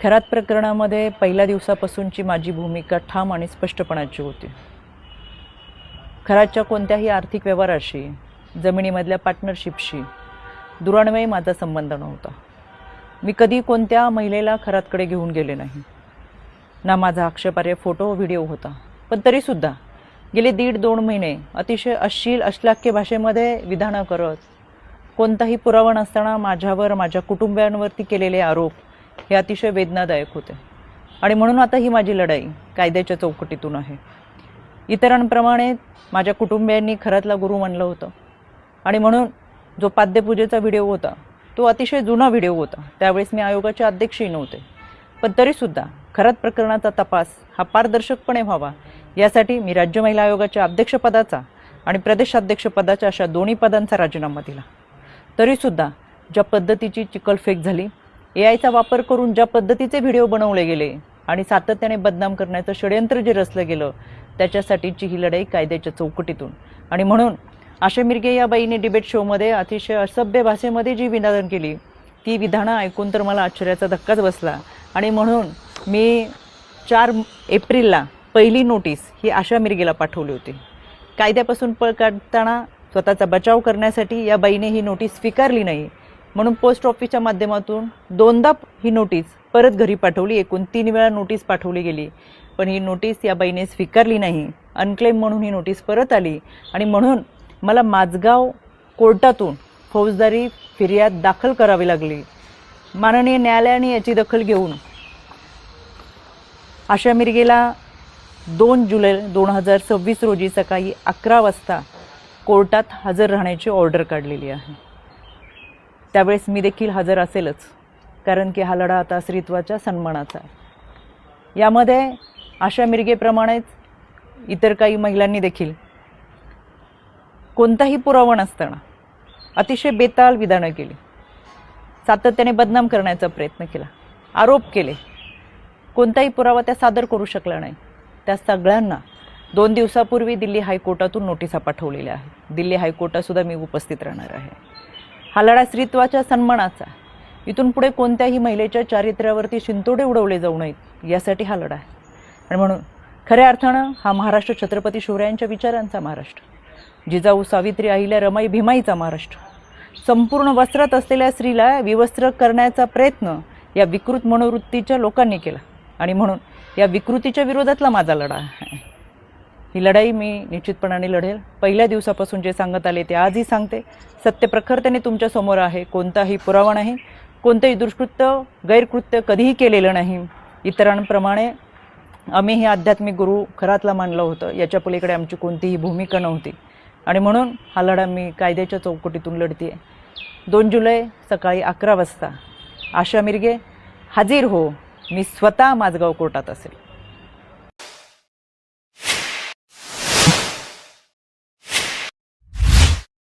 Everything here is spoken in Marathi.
खरात प्रकरणामध्ये पहिल्या दिवसापासूनची माझी भूमिका ठाम आणि स्पष्टपणाची होती। खरातच्या कोणत्याही आर्थिक व्यवहाराशी, जमिनीमधल्या पार्टनरशिपशी दुरान्वये माझा संबंध नव्हता। मी कधी कोणत्या महिलेला खरातकडे घेऊन गेले नाही, ना माझा आक्षेपार्ह फोटो व्हिडिओ होता। पण तरीसुद्धा गेले 1.5-2 महिने अतिशय अश्लील अश्लाघ्य भाषेमध्ये विधानं करत, कोणताही पुरावा नसताना माझ्यावर माझ्या कुटुंबियांवरती केलेले आरोप हे अतिशय वेदनादायक होते। आणि म्हणून आता ही माझी लढाई कायद्याच्या चौकटीतून आहे। इतरांप्रमाणे माझ्या कुटुंबियांनी खरातला गुरु मानलं होतं आणि म्हणून जो पाद्यपूजेचा व्हिडिओ होता तो अतिशय जुना व्हिडिओ होता। त्यावेळेस मी आयोगाचे अध्यक्षही नव्हते, पण तरीसुद्धा खरात प्रकरणाचा तपास हा पारदर्शकपणे व्हावा यासाठी मी राज्य महिला आयोगाच्या अध्यक्षपदाचा आणि प्रदेशाध्यक्षपदाच्या अशा दोन्ही पदांचा राजीनामा दिला। तरीसुद्धा ज्या पद्धतीची चिखलफेक झाली, एआयचा वापर करून ज्या पद्धतीचे व्हिडिओ बनवले गेले आणि सातत्याने बदनाम करण्याचं षडयंत्र जे रचलं गेलं, त्याच्यासाठीची ही लढाई कायद्याच्या चौकटीतून। आणि म्हणून आशा मिरगे या बाईने डिबेट शोमध्ये अतिशय असभ्य भाषेमध्ये जी विधानं केली, ती विधानं ऐकून तर मला आश्चर्याचा धक्काच बसला। आणि म्हणून मी 4 एप्रिलला पहिली नोटीस ही आशा मिरगेला पाठवली होती। कायद्यापासून पळ काढताना स्वतःचा बचाव करण्यासाठी या बाईने ही नोटीस स्वीकारली नाही, म्हणून पोस्ट ऑफिसच्या माध्यमातून 2दा ही नोटीस परत घरी पाठवली। एकूण 3 वेळा नोटीस पाठवली गेली, पण ही नोटीस या बाईने स्वीकारली नाही। अनक्लेम म्हणून ही नोटीस परत आली आणि म्हणून मला माझगाव कोर्टातून फौजदारी फिर्याद दाखल करावी लागली। माननीय न्यायालयाने याची दखल घेऊन आशा मिरगेला 2 जुलै 2026 रोजी सकाळी 11 वाजता कोर्टात हजर राहण्याची ऑर्डर काढलेली आहे। त्यावेळेस मी देखील हजर असेलच, कारण की हा लढा आता स्त्रीत्वाच्या सन्मानाचा आहे। यामध्ये आशा मिरगेप्रमाणेच इतर काही महिलांनी देखील कोणताही पुरावा नसताना अतिशय बेताल विधानं केली, सातत्याने बदनाम करण्याचा प्रयत्न केला, आरोप केले। कोणताही पुरावा त्या सादर करू शकला नाही। त्या सगळ्यांना 2 दिवसापूर्वी दिल्ली हायकोर्टातून नोटिसा पाठवलेल्या आहेत। दिल्ली हायकोर्टातसुद्धा मी उपस्थित राहणार आहे। हा लढा स्त्रीत्वाच्या सन्मानाचा, इथून पुढे कोणत्याही महिलेच्या चारित्र्यावरती शिंतोडे उडवले जाऊ नयेत यासाठी हा लढा आहे। आणि म्हणून खऱ्या अर्थानं हा महाराष्ट्र छत्रपती शिवरायांच्या विचारांचा महाराष्ट्र, जिजाऊ सावित्री अहिल्या रमाई भीमाईचा महाराष्ट्र। संपूर्ण वस्त्रात असलेल्या स्त्रीला विवस्त्र करण्याचा प्रयत्न या विकृत मनोवृत्तीच्या लोकांनी केला आणि म्हणून या विकृतीच्या विरोधातला माझा लढा आहे। ही लढाई मी निश्चितपणाने लढेल। पहिल्या दिवसापासून जे सांगत आले ते आजही सांगते। सत्य प्रखरतेने तुमच्या समोर आहे। कोणताही पुरावा नाही, कोणतेही दुष्कृत्य गैरकृत्य कधीही केलेलं नाही। इतरांप्रमाणे आम्ही हे आध्यात्मिक गुरु खरातला मानलं होतं, याच्या पलीकडे आमची कोणतीही भूमिका नव्हती। आणि म्हणून हा लढा मी कायद्याच्या चौकटीतून लढते। 2 जुलै सकाळी 11 वाजता आशा मिरगे हाजीर हो, मी स्वतः माझगाव कोर्टात असेल।